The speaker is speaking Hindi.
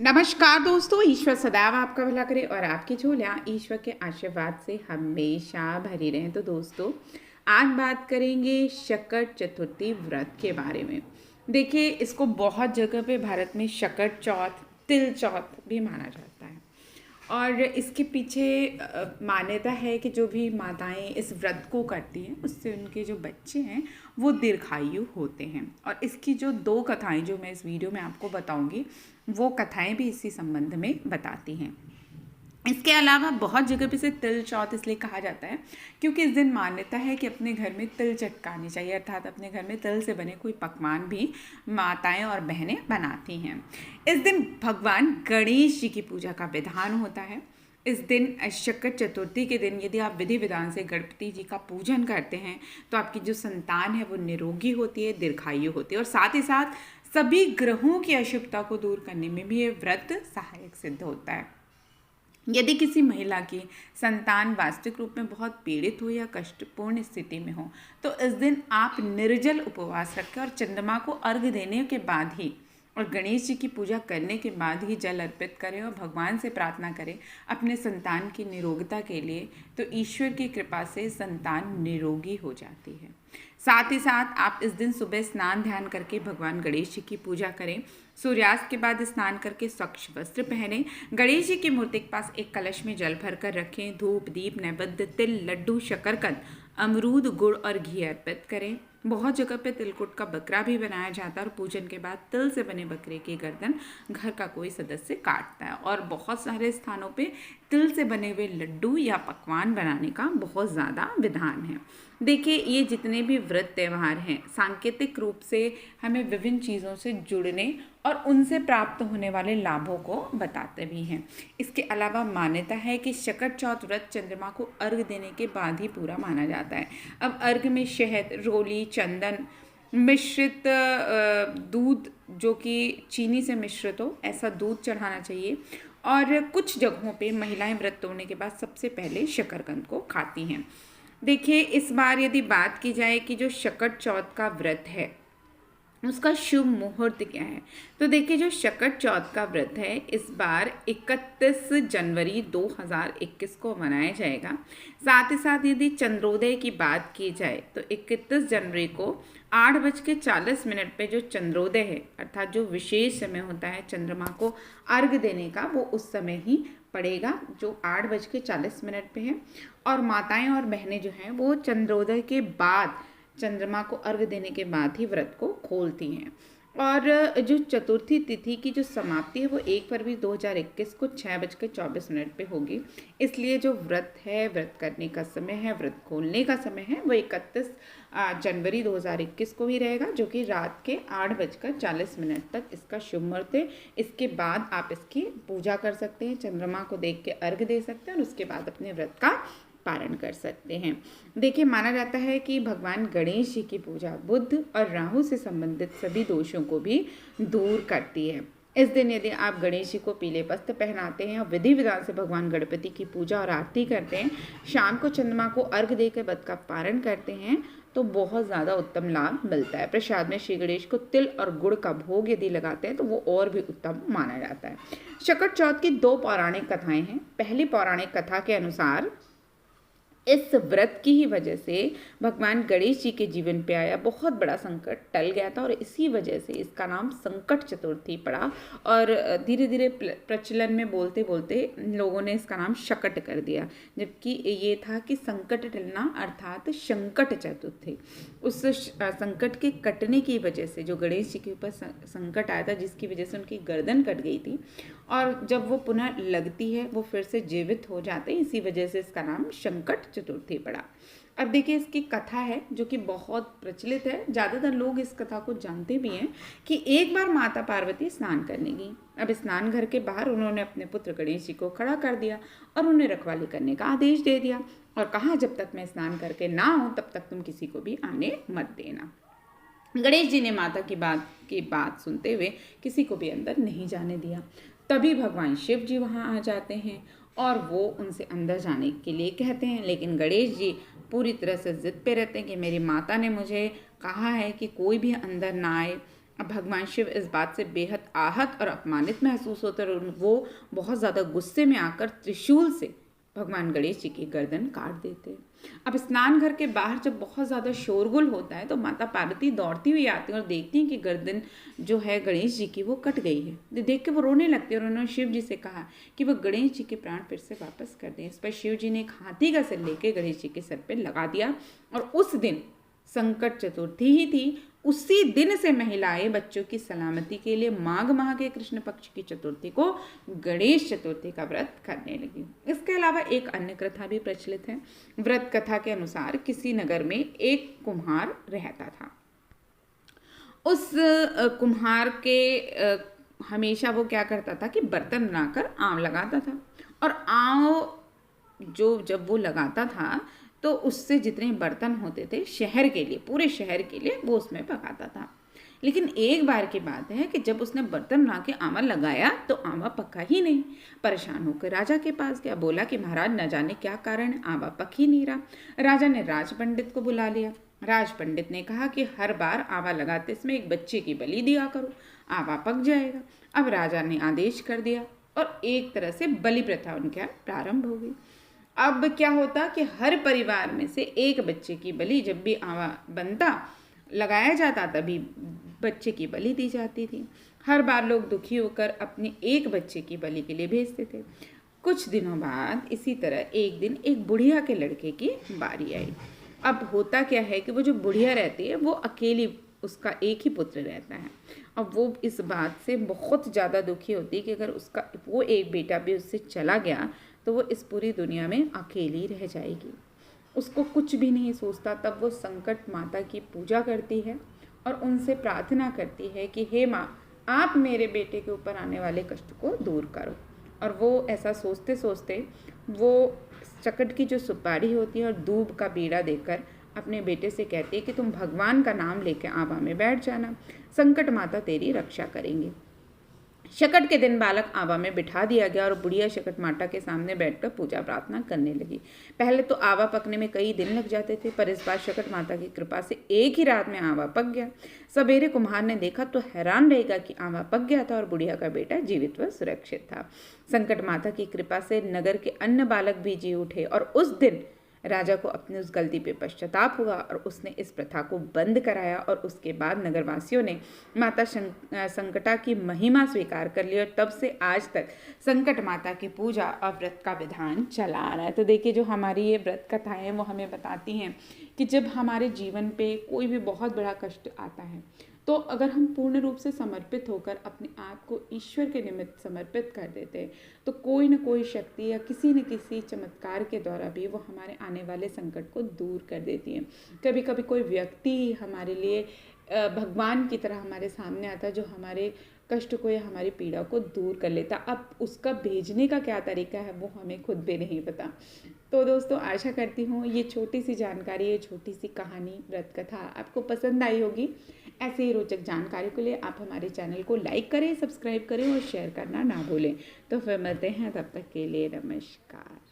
नमस्कार दोस्तों, ईश्वर सदैव आपका भला करे और आपकी झोलियाँ ईश्वर के आशीर्वाद से हमेशा भरी रहें। तो दोस्तों, आज बात करेंगे शकट चतुर्थी व्रत के बारे में। देखिए, इसको बहुत जगह पे भारत में शकट चौथ, तिल चौथ भी माना जाता है और इसके पीछे मान्यता है कि जो भी माताएं इस व्रत को करती हैं उससे उनके जो बच्चे हैं वो दीर्घायु होते हैं। और इसकी जो दो कथाएं जो मैं इस वीडियो में आपको बताऊंगी वो कथाएं भी इसी संबंध में बताती हैं। इसके अलावा बहुत जगह पे इसे तिल चौथ इसलिए कहा जाता है क्योंकि इस दिन मान्यता है कि अपने घर में तिल चटकानी चाहिए, अर्थात अपने घर में तिल से बने कोई पकवान भी माताएं और बहनें बनाती हैं। इस दिन भगवान गणेश जी की पूजा का विधान होता है। इस दिन शकट चतुर्थी के दिन यदि आप विधि विधान से गणपति जी का पूजन करते हैं तो आपकी जो संतान है वो निरोगी होती है, दीर्घायु होती है और साथ ही साथ सभी ग्रहों की अशुभता को दूर करने में भी ये व्रत सहायक सिद्ध होता है। यदि किसी महिला की संतान वास्तविक रूप में बहुत पीड़ित हो या कष्टपूर्ण स्थिति में हो तो इस दिन आप निर्जल उपवास रखें और चंद्रमा को अर्घ्य देने के बाद ही और गणेश जी की पूजा करने के बाद ही जल अर्पित करें और भगवान से प्रार्थना करें अपने संतान की निरोगता के लिए। तो ईश्वर की कृपा से संतान निरोगी हो जाती है। साथ ही साथ आप इस दिन सुबह स्नान ध्यान करके भगवान गणेश जी की पूजा करें। सूर्यास्त के बाद स्नान करके स्वच्छ वस्त्र पहनें। गणेश जी की मूर्ति के पास एक कलश में जल भर कर रखें। धूप दीप नैवेद्य तिल लड्डू शकरकंद अमरूद गुड़ और घी अर्पित करें। बहुत जगह पे तिलकुट का बकरा भी बनाया जाता है और पूजन के बाद तिल से बने बकरे की गर्दन घर का कोई सदस्य काटता है। और बहुत सारे स्थानों पे तिल से बने हुए लड्डू या पकवान बनाने का बहुत ज़्यादा विधान है। देखिए, ये जितने भी व्रत त्यौहार हैं सांकेतिक रूप से हमें विभिन्न चीज़ों से जुड़ने और उनसे प्राप्त होने वाले लाभों को बताते भी हैं। इसके अलावा मान्यता है कि शकट चौथ व्रत चंद्रमा को अर्घ्य देने के बाद ही पूरा माना जाता है। अब अर्घ्य में शहद, रोली, चंदन मिश्रित दूध जो कि चीनी से मिश्रित हो ऐसा दूध चढ़ाना चाहिए। और कुछ जगहों पे महिलाएं व्रत तोड़ने के बाद सबसे पहले शकरकंद को खाती हैं। देखिए, इस बार यदि बात की जाए कि जो शकट चौथ का व्रत है उसका शुभ मुहूर्त क्या है, तो देखिए जो शकट चौथ का व्रत है इस बार 31 जनवरी 2021 को मनाया जाएगा। साथ ही साथ यदि चंद्रोदय की बात की जाए तो 31 जनवरी को 8:40 पे जो चंद्रोदय है अर्थात जो विशेष समय होता है चंद्रमा को अर्घ्य देने का वो उस समय ही पड़ेगा जो 8:40 पे है। और माताएं और बहनें जो हैं वो चंद्रोदय के बाद चंद्रमा को अर्घ्य देने के बाद ही व्रत को खोलती हैं। और जो चतुर्थी तिथि की जो समाप्ति है वो 1 फरवरी 2021 को 6:24 पे होगी। इसलिए जो व्रत है, व्रत करने का समय है, व्रत खोलने का समय है वो 31 जनवरी 2021 को ही रहेगा, जो कि रात के 8:40 तक इसका शुभ मुहूर्त है। इसके बाद आप इसकी पूजा कर सकते हैं, चंद्रमा को देख के अर्घ्य दे सकते हैं और उसके बाद अपने व्रत का पारण कर सकते हैं। देखिए, माना जाता है कि भगवान गणेश जी की पूजा बुध और राहु से संबंधित सभी दोषों को भी दूर करती है। इस दिन यदि आप गणेश जी को पीले वस्त्र पहनाते हैं और विधि विधान से भगवान गणपति की पूजा और आरती करते हैं, शाम को चंद्रमा को अर्घ्य देकर व्रत का पारण करते हैं तो बहुत ज़्यादा उत्तम लाभ मिलता है। प्रसाद में श्री गणेश को तिल और गुड़ का भोग यदि लगाते हैं तो वो और भी उत्तम माना जाता है। शकट चौथ की 2 पौराणिक कथाएं हैं। पहली पौराणिक कथा के अनुसार इस व्रत की ही वजह से भगवान गणेश जी के जीवन पे आया बहुत बड़ा संकट टल गया था और इसी वजह से इसका नाम संकट चतुर्थी पड़ा। और धीरे धीरे प्रचलन में बोलते बोलते लोगों ने इसका नाम शकट कर दिया, जबकि ये था कि संकट टलना अर्थात संकट चतुर्थी। उस संकट के कटने की वजह से जो गणेश जी के ऊपर संकट आया था जिसकी वजह से उनकी गर्दन कट गई थी और जब वो पुनः लगती है वो फिर से जीवित हो जाते हैं, इसी वजह से इसका नाम संकट चतुर्थी पड़ा। अब देखिए, इसकी कथा है जो कि बहुत प्रचलित है, ज़्यादातर लोग इस कथा को जानते भी हैं कि एक बार माता पार्वती स्नान करने गई। अब स्नान घर के बाहर उन्होंने अपने पुत्र गणेश जी को खड़ा कर दिया और उन्हें रखवाली करने का आदेश दे दिया और कहा जब तक मैं स्नान करके ना आऊँ तब तक तुम किसी को भी आने मत देना। गणेश जी ने माता की बात सुनते हुए किसी को भी अंदर नहीं जाने दिया। तभी भगवान शिव जी वहाँ आ जाते हैं और वो उनसे अंदर जाने के लिए कहते हैं, लेकिन गणेश जी पूरी तरह से जिद पे रहते हैं कि मेरी माता ने मुझे कहा है कि कोई भी अंदर ना आए। अब भगवान शिव इस बात से बेहद आहत और अपमानित महसूस होते और वो बहुत ज़्यादा गुस्से में आकर त्रिशूल से भगवान गणेश जी की गर्दन काट देते हैं। अब स्नान घर के बाहर जब बहुत ज़्यादा शोरगुल होता है तो माता पार्वती दौड़ती हुई आती है और देखती हैं कि गर्दन जो है गणेश जी की वो कट गई है। तो देख के वो रोने लगती है और उन्होंने शिव जी से कहा कि वो गणेश जी के प्राण फिर से वापस कर दें। इस पर शिव जी ने एक हाथी का सिर लेके गणेश जी के सर पर लगा दिया और उस दिन संकट चतुर्थी ही थी। उसी दिन से महिलाएं बच्चों की सलामती के लिए माघ माह के कृष्ण पक्ष की चतुर्थी को गणेश चतुर्थी का व्रत करने लगी। इसके अलावा एक अन्य कथा भी प्रचलित है। व्रत कथा के अनुसार किसी नगर में एक कुम्हार रहता था। उस कुम्हार के हमेशा वो क्या करता था कि बर्तन बनाकर आम लगाता था और आम जो जब वो लगाता था तो उससे जितने बर्तन होते थे शहर के लिए, पूरे शहर के लिए वो उसमें पकाता था। लेकिन एक बार की बात है कि जब उसने बर्तन बना के आमा लगाया तो आमा पका ही नहीं। परेशान होकर राजा के पास गया, बोला कि महाराज न जाने क्या कारण आमा पक ही नहीं रहा। राजा ने राज पंडित को बुला लिया। राज पंडित ने कहा कि हर बार आवा लगाते इसमें एक बच्चे की बलि दिया करो, आवा पक जाएगा। अब राजा ने आदेश कर दिया और एक तरह से बलि प्रथा उनके यहाँ प्रारंभ हो गई। अब क्या होता कि हर परिवार में से एक बच्चे की बलि, जब भी आवा बनता लगाया जाता तभी बच्चे की बलि दी जाती थी। हर बार लोग दुखी होकर अपने एक बच्चे की बलि के लिए भेजते थे। कुछ दिनों बाद इसी तरह एक दिन एक बुढ़िया के लड़के की बारी आई। अब होता क्या है कि वो जो बुढ़िया रहती है वो अकेली, उसका एक ही पुत्र रहता है। अब वो इस बात से बहुत ज़्यादा दुखी होती है कि अगर उसका वो एक बेटा भी उससे चला गया तो वो इस पूरी दुनिया में अकेली रह जाएगी। उसको कुछ भी नहीं सोचता। तब वो संकट माता की पूजा करती है और उनसे प्रार्थना करती है कि हे माँ, आप मेरे बेटे के ऊपर आने वाले कष्ट को दूर करो। और वो ऐसा सोचते सोचते वो चकट की जो सुपारी होती है और दूब का बीड़ा देकर अपने बेटे से कहती है कि तुम भगवान का नाम लेकर आवा में बैठ जाना, संकट माता तेरी रक्षा करेंगी। शकट के दिन बालक आवा में बिठा दिया गया और बुढ़िया शकट माता के सामने बैठकर पूजा प्रार्थना करने लगी। पहले तो आवा पकने में कई दिन लग जाते थे, पर इस बार शकट माता की कृपा से एक ही रात में आवा पक गया। सवेरे कुम्हार ने देखा तो हैरान रहेगा कि आवा पक गया था और बुढ़िया का बेटा जीवित व सुरक्षित था। संकट माता की कृपा से नगर के अन्य बालक भी जी उठे और उस दिन राजा को अपनी उस गलती पे पश्चाताप हुआ और उसने इस प्रथा को बंद कराया। और उसके बाद नगरवासियों ने माता संकटा की महिमा स्वीकार कर ली और तब से आज तक संकट माता की पूजा और व्रत का विधान चला आ रहा है। तो देखिए, जो हमारी ये व्रत कथाएं वो हमें बताती हैं कि जब हमारे जीवन पे कोई भी बहुत बड़ा कष्ट आता है तो अगर हम पूर्ण रूप से समर्पित होकर अपने आप को ईश्वर के निमित्त समर्पित कर देते हैं तो कोई न कोई शक्ति या किसी न किसी चमत्कार के द्वारा भी वो हमारे आने वाले संकट को दूर कर देती है। कभी कभी कोई व्यक्ति ही हमारे लिए भगवान की तरह हमारे सामने आता है जो हमारे कष्ट को या हमारी पीड़ा को दूर कर लेता। अब उसका भेजने का क्या तरीका है वो हमें खुद भी नहीं पता। तो दोस्तों, आशा करती हूँ ये छोटी सी जानकारी, ये छोटी सी कहानी, व्रत कथा आपको पसंद आई होगी। ऐसे ही रोचक जानकारी के लिए आप हमारे चैनल को लाइक करें, सब्सक्राइब करें और शेयर करना ना भूलें। तो फिर मिलते हैं, तब तक के लिए नमस्कार।